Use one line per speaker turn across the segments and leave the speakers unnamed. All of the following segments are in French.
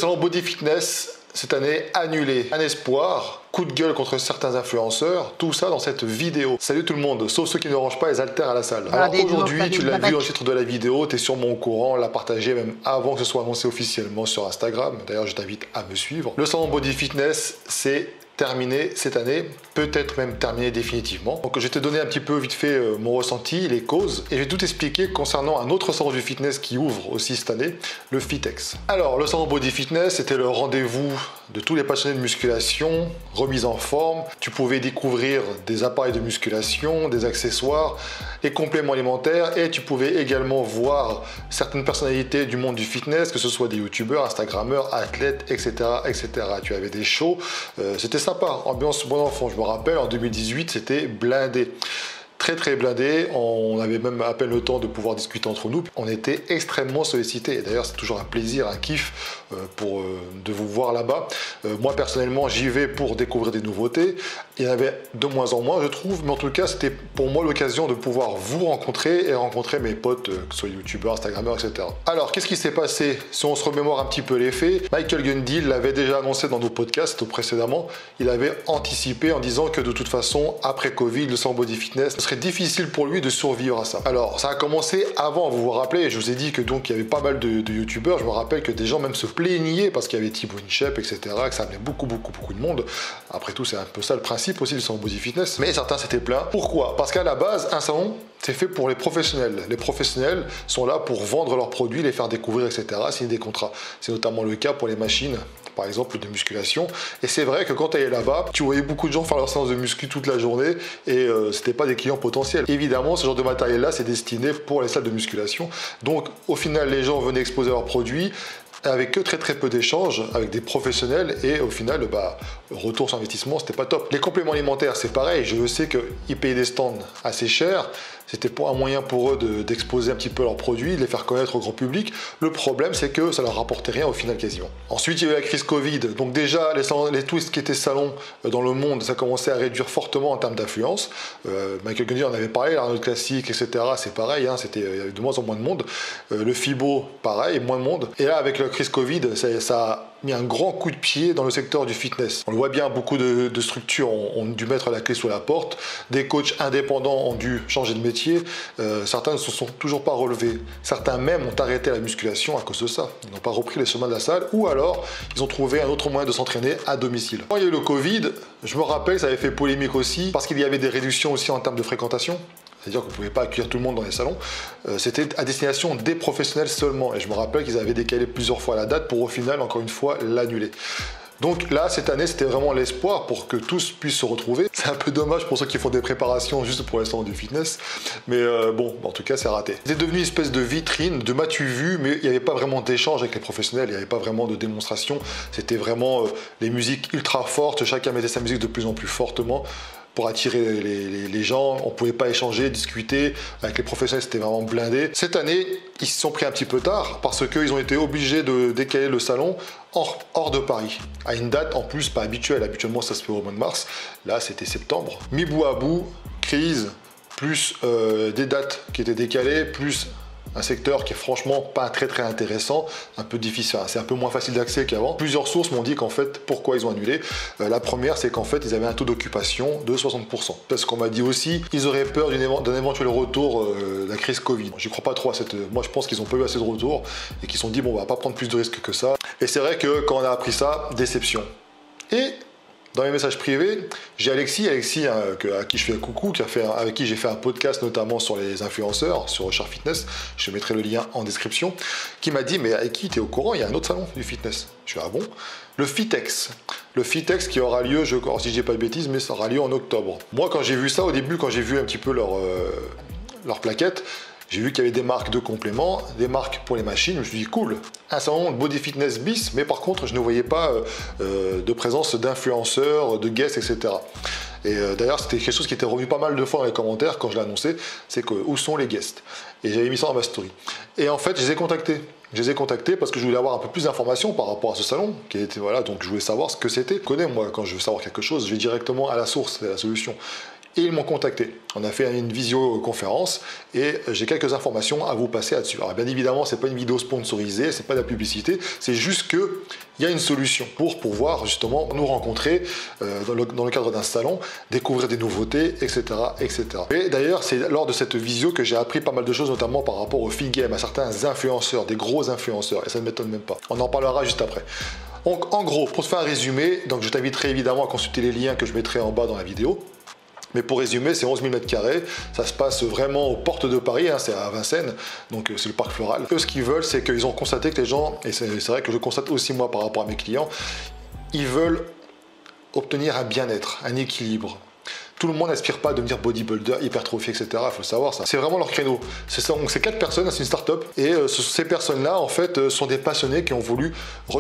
salon Body Fitness cette année annulé. Un espoir, coup de gueule contre certains influenceurs, tout ça dans cette vidéo. Salut tout le monde, sauf ceux qui ne rangent pas les haltères à la salle. Alors aujourd'hui, tu l'as vu dans le titre de la vidéo, tu es sûrement au courant, on l'a partagé même avant que ce soit annoncé officiellement sur Instagram. D'ailleurs, je t'invite à me suivre. Le salon Body Fitness, c'est terminé cette année, peut-être même terminé définitivement. Donc je vais te donner un petit peu vite fait mon ressenti, les causes, et je vais tout expliquer concernant un autre salon du fitness qui ouvre aussi cette année, le Fitex. Alors le salon Body Fitness, c'était le rendez-vous de tous les passionnés de musculation, remise en forme. Tu pouvais découvrir des appareils de musculation, des accessoires, des compléments alimentaires, et tu pouvais également voir certaines personnalités du monde du fitness, que ce soit des youtubeurs, instagrammeurs, athlètes, etc., etc. Tu avais des shows, c'était sympa, ambiance bon enfant. Je me rappelle, en 2018, c'était blindé. Très blindé, on avait même à peine le temps de pouvoir discuter entre nous. On était extrêmement sollicités. Et d'ailleurs, c'est toujours un plaisir, un kiff de vous voir là-bas. Moi, personnellement, j'y vais pour découvrir des nouveautés. Il y en avait de moins en moins, je trouve. Mais en tout cas, c'était pour moi l'occasion de pouvoir vous rencontrer et rencontrer mes potes, que ce soit youtubeurs, instagrammeurs, etc. Alors, qu'est-ce qui s'est passé? Si on se remémore un petit peu les faits, Michael Gundy l'avait déjà annoncé dans nos podcasts précédemment. Il avait anticipé en disant que de toute façon, après Covid, le salon Body Fitness serait difficile pour lui de survivre à ça. Alors ça a commencé avant, vous vous rappelez, je vous ai dit que donc il y avait pas mal de youtubeurs, je me rappelle que des gens même se plaignaient parce qu'il y avait Thibaut InShape, etc., que ça amenait beaucoup de monde. Après tout, c'est un peu ça le principe aussi du salon Body Fitness, mais certains s'étaient plaints. Pourquoi? Parce qu'à la base, un salon, c'est fait pour les professionnels. Les professionnels sont là pour vendre leurs produits, les faire découvrir, etc., signer des contrats. C'est notamment le cas pour les machines, par exemple, de musculation. Et c'est vrai que quand tu es là-bas, tu voyais beaucoup de gens faire leur séance de muscu toute la journée et c'était pas des clients potentiels. Évidemment, ce genre de matériel-là, c'est destiné pour les salles de musculation. Donc, au final, les gens venaient exposer leurs produits avec que très peu d'échanges avec des professionnels et au final, retour sur investissement, c'était pas top. Les compléments alimentaires, c'est pareil. Je sais qu'ils payaient des stands assez chers. C'était un moyen pour eux d'exposer un petit peu leurs produits, de les faire connaître au grand public. Le problème, c'est que ça leur rapportait rien au final quasiment. Ensuite, il y a eu la crise Covid. Donc déjà, les twists qui étaient salons dans le monde, ça commençait à réduire fortement en termes d'affluence. Michael Gundy en avait parlé, l'Arnold Classic, etc. C'est pareil, hein, il y avait de moins en moins de monde. Le FIBO, pareil, moins de monde. Et là, avec la crise Covid, ça a mis un grand coup de pied dans le secteur du fitness. On le voit bien, beaucoup de structures ont dû mettre la clé sous la porte. Des coachs indépendants ont dû changer de métier. Certains ne se sont toujours pas relevés. Certains même ont arrêté la musculation à cause de ça. Ils n'ont pas repris les chemins de la salle ou alors ils ont trouvé un autre moyen de s'entraîner à domicile. Quand il y a eu le Covid, je me rappelle, ça avait fait polémique aussi parce qu'il y avait des réductions aussi en termes de fréquentation. C'est-à-dire que vous ne pouvez pas accueillir tout le monde dans les salons. C'était à destination des professionnels seulement. Et je me rappelle qu'ils avaient décalé plusieurs fois la date pour au final, encore une fois, l'annuler. Donc là, cette année, c'était vraiment l'espoir pour que tous puissent se retrouver. C'est un peu dommage pour ceux qui font des préparations juste pour les salons du fitness. Mais bon, en tout cas, c'est raté. C'était devenu une espèce de vitrine, de m'as-tu vu, mais il n'y avait pas vraiment d'échange avec les professionnels. Il n'y avait pas vraiment de démonstration. C'était vraiment les musiques ultra fortes. Chacun mettait sa musique de plus en plus fortement pour attirer les gens. On ne pouvait pas échanger, discuter. Avec les professionnels, c'était vraiment blindé. Cette année, ils se sont pris un petit peu tard parce qu'ils ont été obligés de décaler le salon hors de Paris, à une date en plus pas habituelle. Habituellement, ça se fait au mois de mars. Là, c'était septembre. Mis bout à bout, crise, plus des dates qui étaient décalées, plus un secteur qui est franchement pas très intéressant, un peu difficile, c'est un peu moins facile d'accès qu'avant. Plusieurs sources m'ont dit qu'en fait, pourquoi ils ont annulé. La première, c'est qu'en fait, ils avaient un taux d'occupation de 60%. Parce qu'on m'a dit aussi, ils auraient peur d'un éventuel retour de la crise Covid. J'y crois pas trop à cette... Moi, je pense qu'ils ont pas eu assez de retour et qu'ils se sont dit, bon, on va pas prendre plus de risques que ça. Et c'est vrai que quand on a appris ça, déception. Et dans mes messages privés, j'ai Alexis à qui je fais un coucou, avec qui j'ai fait un podcast notamment sur les influenceurs, sur Sharp Fitness, je mettrai le lien en description, qui m'a dit, mais avec qui t'es au courant, il y a un autre salon du fitness. Je suis ah bon? Le Fitex. Le Fitex qui aura lieu, si je dis pas de bêtises, mais ça aura lieu en octobre. Moi, quand j'ai vu ça, au début, quand j'ai vu un petit peu leur plaquette, j'ai vu qu'il y avait des marques de compléments, des marques pour les machines. Je me suis dit, cool, un salon de Body Fitness bis, mais par contre, je ne voyais pas de présence d'influenceurs, de guests, etc. Et d'ailleurs, c'était quelque chose qui était revenu pas mal de fois dans les commentaires quand je l'ai annoncé, c'est que où sont les guests? Et j'avais mis ça dans ma story. Et en fait, je les ai contactés. Je les ai contactés parce que je voulais avoir un peu plus d'informations par rapport à ce salon, qui était, voilà, donc je voulais savoir ce que c'était. Je connais, moi, quand je veux savoir quelque chose, je vais directement à la source, c'est la solution. et ils m'ont contacté. On a fait une visioconférence et j'ai quelques informations à vous passer là-dessus. Alors bien évidemment, c'est pas une vidéo sponsorisée, c'est pas de la publicité, c'est juste que il y a une solution pour pouvoir justement nous rencontrer dans le cadre d'un salon, découvrir des nouveautés, etc., etc. Et d'ailleurs, c'est lors de cette visio que j'ai appris pas mal de choses, notamment par rapport au feed game, à certains influenceurs, des gros influenceurs, et ça ne m'étonne même pas. On en parlera juste après. Donc en gros, pour te faire un résumé, donc je t'inviterai évidemment à consulter les liens que je mettrai en bas dans la vidéo. Mais pour résumer, c'est 11 000 m², ça se passe vraiment aux portes de Paris, hein, c'est à Vincennes, donc c'est le parc floral. Eux, ce qu'ils veulent, c'est qu'ils ont constaté que les gens, et c'est vrai que je constate aussi moi par rapport à mes clients, ils veulent obtenir un bien-être, un équilibre. Tout le monde n'aspire pas à devenir bodybuilder, hypertrophie, etc. Il faut le savoir, ça. C'est vraiment leur créneau. Donc c'est 4 personnes, c'est une start-up. Et ces personnes-là, en fait, sont des passionnés qui ont voulu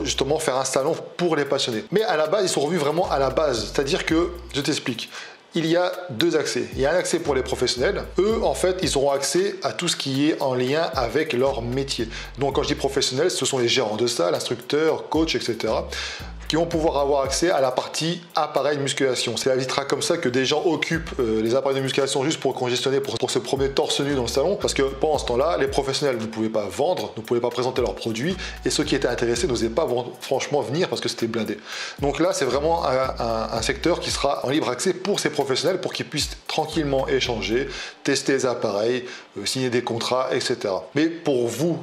justement faire un salon pour les passionnés. Mais à la base, ils sont revus vraiment à la base. C'est-à-dire que, je t'explique. Il y a 2 accès. Il y a un accès pour les professionnels. Eux, en fait, ils auront accès à tout ce qui est en lien avec leur métier. Donc, quand je dis professionnels, ce sont les gérants de salle, instructeurs, coachs, etc., qui vont pouvoir avoir accès à la partie appareil de musculation. C'est évitera comme ça que des gens occupent les appareils de musculation juste pour congestionner, pour se promener torse nu dans le salon, parce que pendant ce temps-là, les professionnels ne pouvaient pas vendre, ne pouvaient pas présenter leurs produits, et ceux qui étaient intéressés n'osaient pas franchement venir parce que c'était blindé. Donc là, c'est vraiment un secteur qui sera en libre accès pour ces professionnels, pour qu'ils puissent tranquillement échanger, tester les appareils, signer des contrats, etc. Mais pour vous,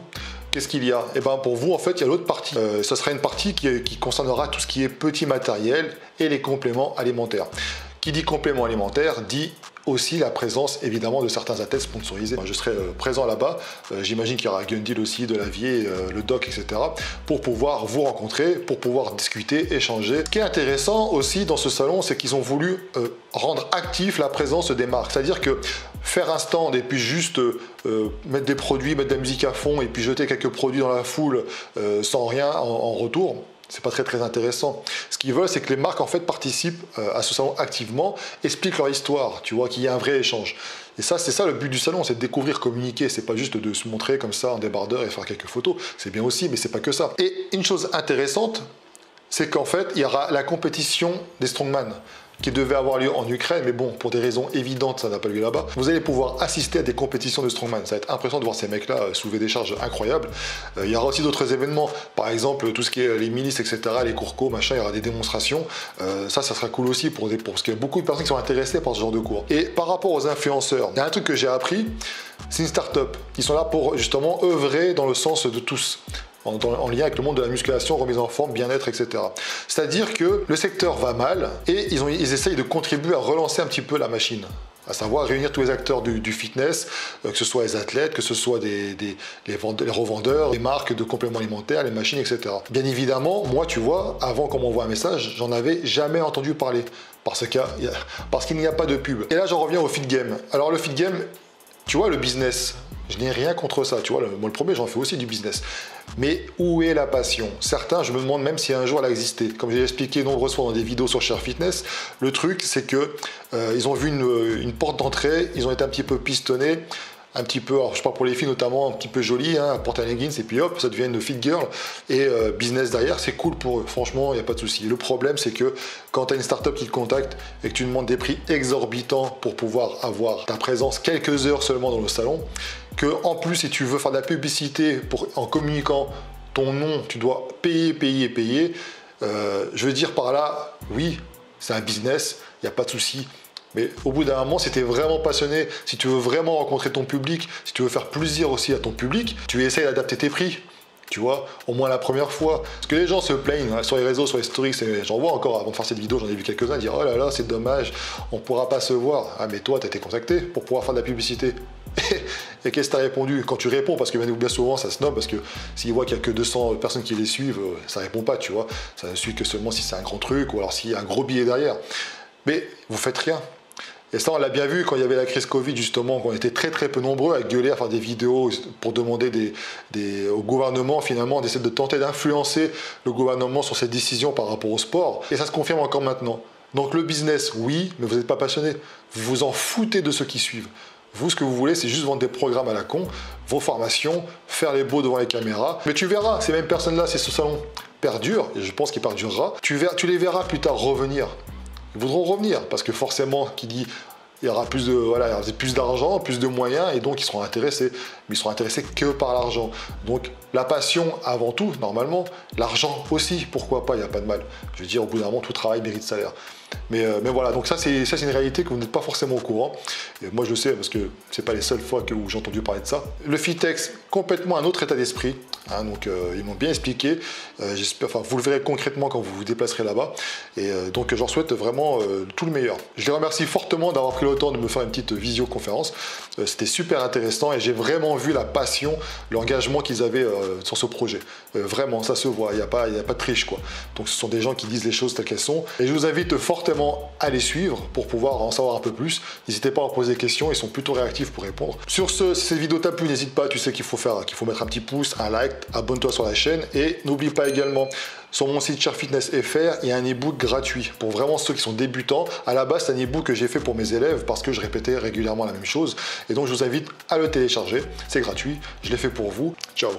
qu'est-ce qu'il y a? Et bien pour vous, en fait, il y a l'autre partie. Ça sera une partie qui concernera tout ce qui est petit matériel et les compléments alimentaires. Qui dit complément alimentaire dit aussi la présence évidemment de certains athlètes sponsorisés. Je serai présent là-bas, j'imagine qu'il y aura Gundil aussi, de Lavier, le doc, etc. pour pouvoir vous rencontrer, pour pouvoir discuter, échanger. Ce qui est intéressant aussi dans ce salon, c'est qu'ils ont voulu rendre actif la présence des marques. C'est-à-dire que faire un stand et puis juste mettre des produits, mettre de la musique à fond et puis jeter quelques produits dans la foule sans rien en retour, c'est pas très intéressant. Ce qu'ils veulent, c'est que les marques en fait participent à ce salon activement, expliquent leur histoire, tu vois, qu'il y a un vrai échange. Et ça, c'est ça le but du salon, c'est de découvrir, communiquer. C'est pas juste de se montrer comme ça en débardeur et faire quelques photos. C'est bien aussi, mais c'est pas que ça. Et une chose intéressante, c'est qu'en fait, il y aura la compétition des strongman qui devait avoir lieu en Ukraine, mais bon, pour des raisons évidentes, ça n'a pas lieu là-bas. Vous allez pouvoir assister à des compétitions de strongman. Ça va être impressionnant de voir ces mecs-là soulever des charges incroyables. Il y aura aussi d'autres événements, par exemple, tout ce qui est les milices, etc., les cours machin, il y aura des démonstrations. Ça sera cool aussi parce qu'il y a beaucoup de personnes qui sont intéressées par ce genre de cours. Et par rapport aux influenceurs, il y a un truc que j'ai appris, c'est une start-up. Ils sont là pour justement œuvrer dans le sens de tous. En lien avec le monde de la musculation, remise en forme, bien-être, etc. C'est-à-dire que le secteur va mal et ils essayent de contribuer à relancer un petit peu la machine. À savoir réunir tous les acteurs du fitness, que ce soit les athlètes, que ce soit les revendeurs, les marques de compléments alimentaires, les machines, etc. Bien évidemment, moi, tu vois, avant qu'on m'envoie un message, j'en avais jamais entendu parler parce qu'il n'y a pas de pub. Et là, j'en reviens au feed game. Alors le feed game, tu vois, le business, je n'ai rien contre ça, tu vois, moi le premier, j'en fais aussi du business. Mais où est la passion? Certains, je me demande même si un jour elle a existé. Comme j'ai expliqué nombreuses fois dans des vidéos sur Share Fitness, le truc c'est que ils ont vu une porte d'entrée, ils ont été un petit peu pistonnés, un petit peu, alors je parle pour les filles notamment, un petit peu jolie, hein, porter un leggings et puis hop, ça devient une fit girl. Et business derrière, c'est cool pour eux, franchement, il n'y a pas de souci. Le problème, c'est que quand tu as une startup qui te contacte et que tu demandes des prix exorbitants pour pouvoir avoir ta présence quelques heures seulement dans le salon, que en plus, si tu veux faire de la publicité en communiquant ton nom, tu dois payer. Je veux dire par là, oui, c'est un business, il n'y a pas de souci. Mais au bout d'un moment, si tu es vraiment passionné, si tu veux vraiment rencontrer ton public, si tu veux faire plaisir aussi à ton public, tu essayes d'adapter tes prix. Tu vois, au moins la première fois. Parce que les gens se plaignent hein, sur les réseaux, sur les stories, j'en vois encore avant de faire cette vidéo, j'en ai vu quelques-uns dire « Oh là là, c'est dommage, on ne pourra pas se voir. » Ah mais toi, tu as été contacté pour pouvoir faire de la publicité. Et qu'est-ce que tu as répondu? Quand tu réponds, parce que bien souvent ça snob, parce que s'ils voient qu'il n'y a que 200 personnes qui les suivent, ça répond pas, tu vois. Ça ne suit que seulement si c'est un grand truc ou alors s'il y a un gros billet derrière. Mais vous faites rien. Et ça, on l'a bien vu quand il y avait la crise Covid, justement, qu'on était très peu nombreux à gueuler, à faire des vidéos pour demander au gouvernement, finalement, d'essayer de tenter d'influencer le gouvernement sur ses décisions par rapport au sport. Et ça se confirme encore maintenant. Donc le business, oui, mais vous n'êtes pas passionné. Vous vous en foutez de ceux qui suivent. Vous, ce que vous voulez, c'est juste vendre des programmes à la con, vos formations, faire les beaux devant les caméras. Mais tu verras, ces mêmes personnes-là, si ce salon perdure, et je pense qu'il perdurera, tu les verras plus tard revenir. Ils voudront revenir, parce que forcément, qui dit il y aura plus de, voilà, il y aura plus d'argent, plus de moyens, et donc ils seront intéressés. Mais ils seront intéressés que par l'argent. Donc la passion avant tout, normalement, l'argent aussi, pourquoi pas, il n'y a pas de mal. Je veux dire, au bout d'un moment, tout travail mérite salaire. Mais voilà, donc ça c'est une réalité que vous n'êtes pas forcément au courant. Et moi je le sais parce que c'est pas les seules fois où j'ai entendu parler de ça. Le Fitex, complètement un autre état d'esprit. Hein, donc ils m'ont bien expliqué. J'espère, enfin vous le verrez concrètement quand vous vous déplacerez là-bas. Et donc j'en souhaite vraiment tout le meilleur. Je les remercie fortement d'avoir pris le temps de me faire une petite visioconférence. C'était super intéressant et j'ai vraiment vu la passion, l'engagement qu'ils avaient sur ce projet. Vraiment, ça se voit, il n'y a pas de triche quoi. Donc ce sont des gens qui disent les choses telles qu'elles sont. Et je vous invite fortement à les suivre pour pouvoir en savoir un peu plus. N'hésitez pas à leur poser des questions, ils sont plutôt réactifs pour répondre. Sur ce, si cette vidéo t'a plu, n'hésite pas, tu sais qu'il faut mettre un petit pouce, un like, abonne-toi sur la chaîne et n'oublie pas également, sur mon site ShareFitness.fr, il y a un e-book gratuit pour vraiment ceux qui sont débutants. À la base, c'est un e-book que j'ai fait pour mes élèves parce que je répétais régulièrement la même chose. Et donc, je vous invite à le télécharger. C'est gratuit. Je l'ai fait pour vous. Ciao.